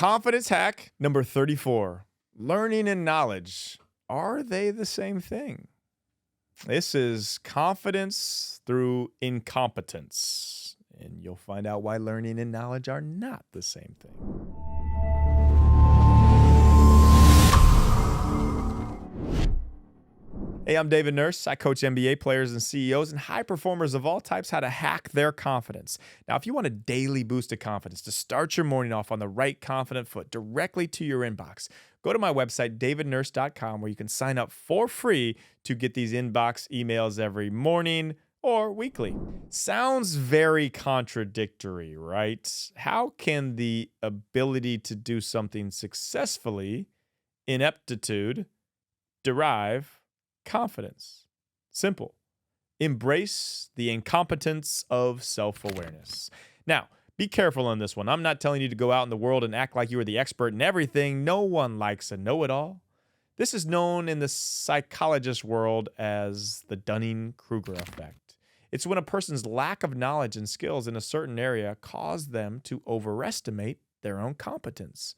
Confidence hack number 34. Learning and knowledge. Are they the same thing? This is confidence through incompetence. And you'll find out why learning and knowledge are not the same thing. Hey, I'm David Nurse. I coach NBA players and CEOs and high performers of all types how to hack their confidence. Now, if you want a daily boost of confidence to start your morning off on the right confident foot directly to your inbox, go to my website, davidnurse.com, where you can sign up for free to get these inbox emails every morning or weekly. Sounds very contradictory, right? How can the ability to do something successfully, ineptitude, derive confidence? Simple. Embrace the incompetence of self-awareness. Now, be careful on this one. I'm not telling you to go out in the world and act like you are the expert in everything. No one likes a know-it-all. This is known in the psychologist world as the Dunning-Kruger effect. It's when a person's lack of knowledge and skills in a certain area cause them to overestimate their own competence.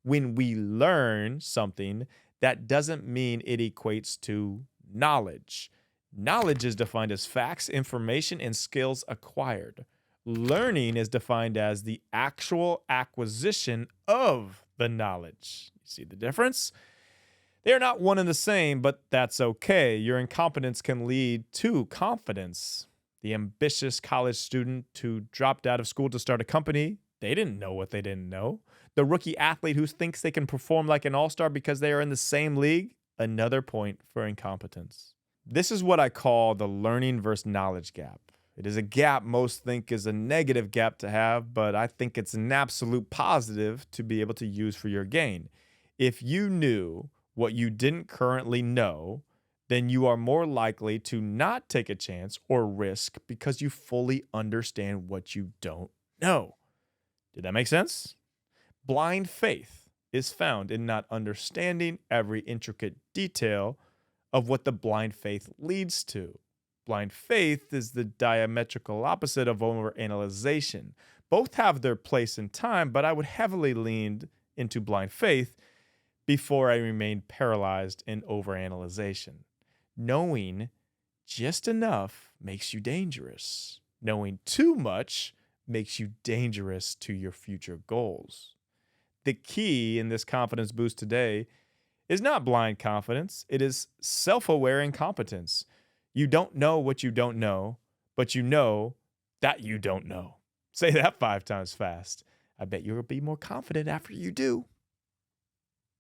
When we learn something, that doesn't mean it equates to knowledge. Knowledge is defined as facts, information, and skills acquired. Learning is defined as the actual acquisition of the knowledge. You see the difference? They are not one and the same, but that's okay. Your incompetence can lead to confidence. The ambitious college student who dropped out of school to start a company, they didn't know what they didn't know. The rookie athlete who thinks they can perform like an all-star because they are in the same league, another point for incompetence. This is what I call the learning versus knowledge gap. It is a gap most think is a negative gap to have, but I think it's an absolute positive to be able to use for your gain. If you knew what you didn't currently know, then you are more likely to not take a chance or risk because you fully understand what you don't know. Did that make sense? Blind faith is found in not understanding every intricate detail of what the blind faith leads to. Blind faith is the diametrical opposite of overanalyzation. Both have their place in time, but I would heavily lean into blind faith before I remained paralyzed in overanalyzation. Knowing just enough makes you dangerous. Knowing too much makes you dangerous to your future goals. The key in this confidence boost today is not blind confidence. It is self-aware incompetence. You don't know what you don't know, but you know that you don't know. Say that 5 times fast. I bet you'll be more confident after you do.